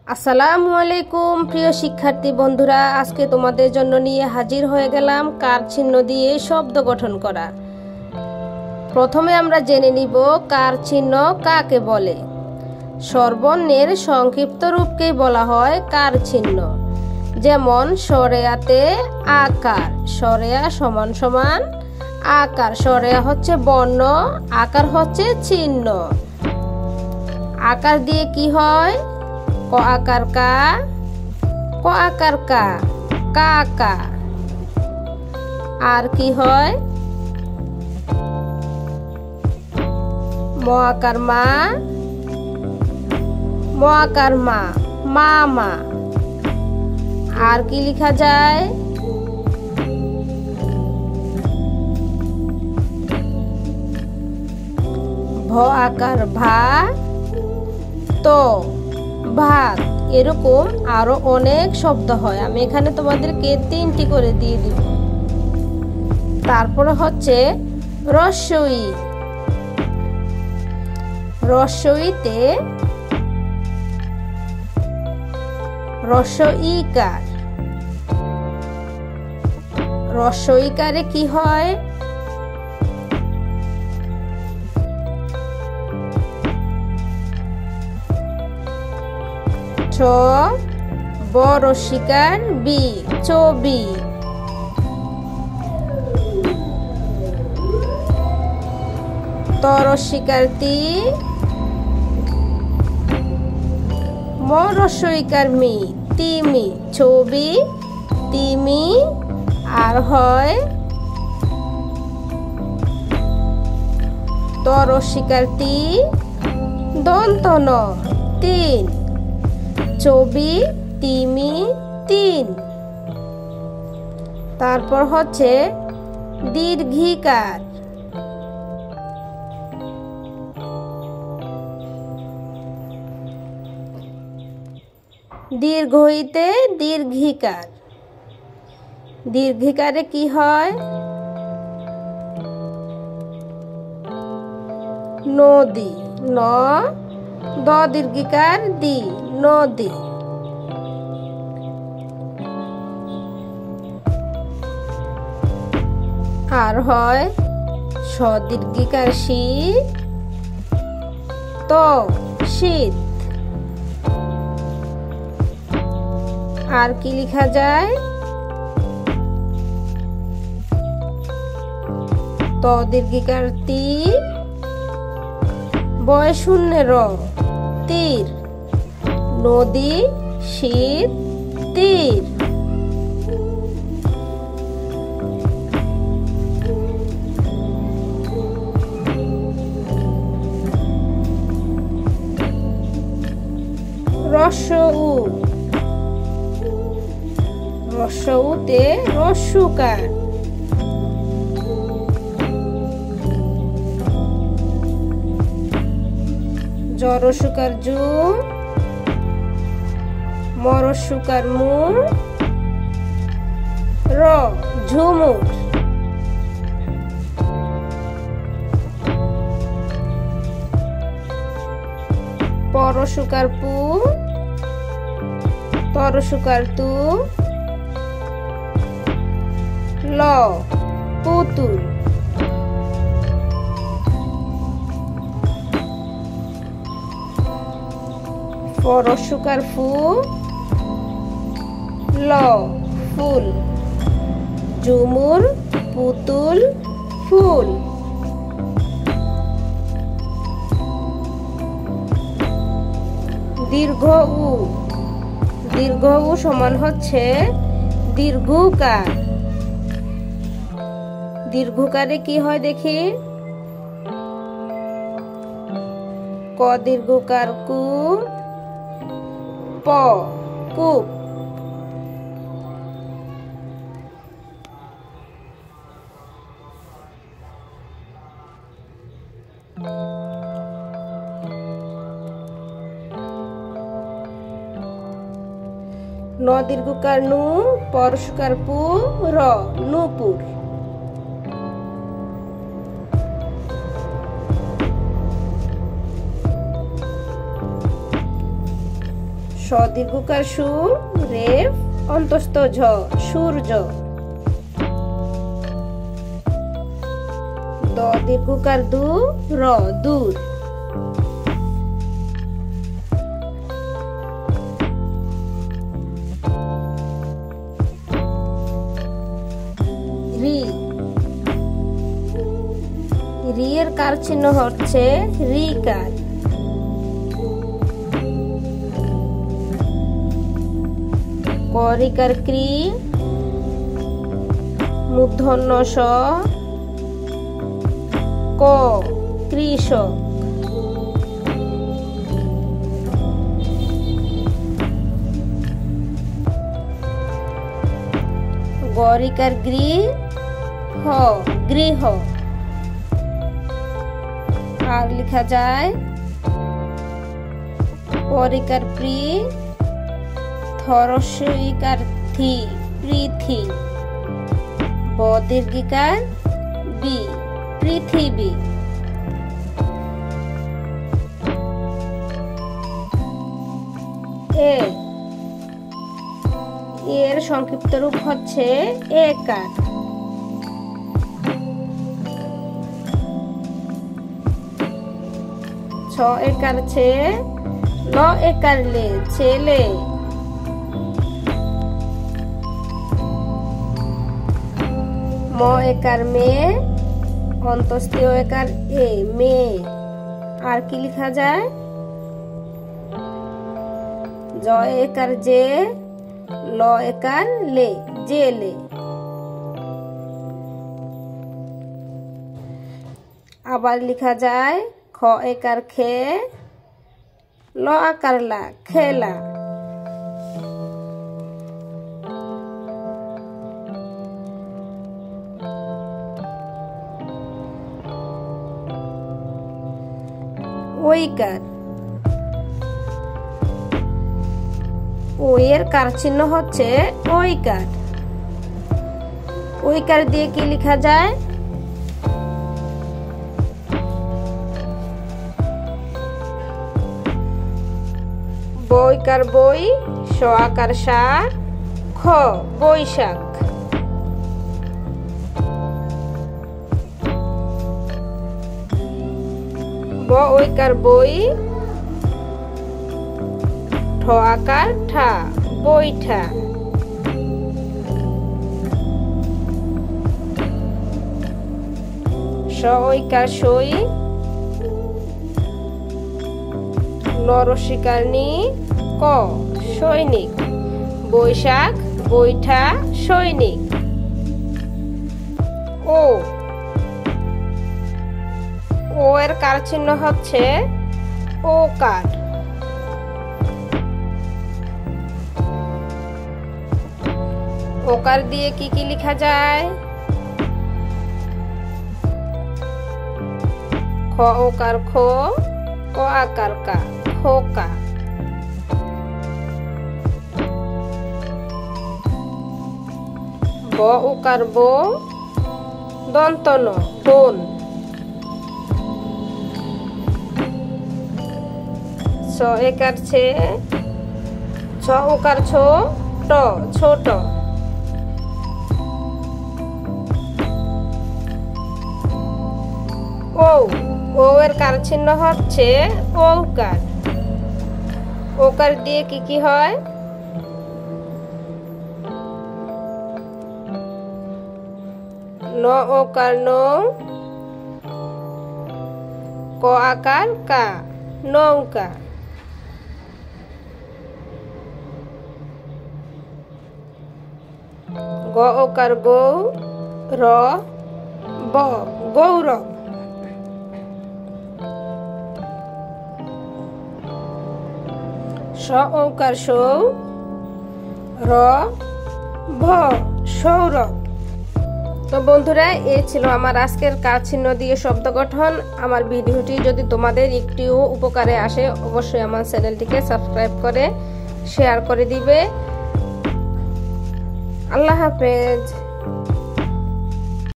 আসসালামু আলাইকুম প্রিয় শিক্ষার্থী বন্ধুরা, আজকে তোমাদের জন্য নিয়ে হাজির হয়ে গেলাম কার চিহ্ন দিয়ে শব্দ গঠন করা। প্রথমে আমরা জেনে নিব কার চিহ্ন কাকে বলে। স্বরবর্ণের সংক্ষিপ্ত রূপকে বলা হয় কার চিহ্ন। যেমন সরেয়াতে আকার, সরেয়া সমান সমান আকার। সরেয়া হচ্ছে বর্ণ, আকার হচ্ছে চিহ্ন। আকার দিয়ে কি হয়? ক আকার কা, ক আকার কা, কা কা। আর কি হয়? ম আকার মা, ম আকার মা, মা মা। আর কি লেখা যায়? ভ আকার ভা, তো ভাত। এরকম আরো অনেক শব্দ হয়, আমি এখানে তোমাদেরকে 3টি করে দিয়ে দিব। তারপরে হচ্ছে রস্বই। রস্বইতে রস্বইকার। রস্বইকারে কি হয়? ছ বড় শিকার বি, ছবি। তর শিকার তি, মরস্বইকার মি, তিমি, ছবি, তিমি। আর হয় তর শিকার তি, দন্ত ন, তিন, ছবি, তিমি, তিন। তারপর হচ্ছে দীর্ঘিকার। দীর্ঘ হইতে দীর্ঘিকার। দীর্ঘিকারে কি হয়? নদী, ন দ দীর্ঘিকার দি, নদী। আর হয় সদীর্ঘিকার শি, তো শীত। আর কি লেখা যায়? ত দীর্ঘিকার তি, বয় শূন্য র, তীর। নদী, শীত, তীর। রস্বউ। রস্বউতে রস্যুকার। জরস্যুকার জু, মরস্যুকার মু, র ঝুমুর। পরস্যুকার পু, তরস্যুকার তু, ল পুতুল। পরস্যুকার ফু, ল ফুল। ঝুমুর, পুতুল, ফুল। দীর্ঘ উ। দীর্ঘ উ সমান হচ্ছে দীর্ঘকার। দীর্ঘকারে কি হয় দেখি? ক দীর্ঘকার কু, প কূপ। ন দীর্ঘকার নু, পরস্যুকার পু, র নূপুর। স দীর্ঘকার সু রেফ অন্তস্থ ঝ সূর্য। দ দীর্ঘকার দু র দূর। রি রি এর কার চিহ্ন হচ্ছে রিকার। ক রিকার ক্রি মূর্ধন্য স ক কৃষক। গ রিকার গৃ হ গৃহ। আর লেখা যায় পরিকার প্রি থরস্বইকার থি পৃথি। ব দীর্ঘিকার বি পৃথিবী। এর সংক্ষিপ্ত রূপ হচ্ছে একার। ছ একার ছে ল একার লে ছেলে। ম একার মেয়ে অন্তস্থীয় একার এ মেয়ে। আর কি লেখা যায় জ একার যে ল একার লে জেলে। আবার লেখা যায় খ একার খে ল আকার লা খেলা। ওইকার ও এর কার চিহ্ন হচ্ছে ওইকার। ওইকার দিয়ে কি লেখা যায় বইকার বই স আকার সা খ বৈশাখ। ব ওইকার বই ঠ আকার ঠা বৈঠা। স ওইকার সই ল রসিকার নি ক সৈনিক। বৈশাখ বৈঠা সৈনিক। ও ও এর কার চিহ্ন হচ্ছে ওকার। ওকার দিয়ে কি কি লেখা যায় খ ওকার খো ক আকার কা খোকা। ব ওকার বো দন্ত ন বোন। ছ একার ছে ছ ওকার ছো ট ছোট। ও এর কার চিহ্ন হচ্ছে ওকার। ওকার দিয়ে কি কি হয় ন ওকার ন ক আকার কা নৌকা। গ ওকার গৌ র ব গৌরব। স ওকার সৌ র ভ সৌরভ। তো বন্ধুরা এই ছিল আমার আজকের কার চিহ্ন দিয়ে শব্দ গঠন। আমার ভিডিওটি যদি তোমাদের একটিও উপকারে আসে অবশ্যই আমার চ্যানেলটিকে সাবস্ক্রাইব করে শেয়ার করে দিবে। আল্লাহ হাফেজ।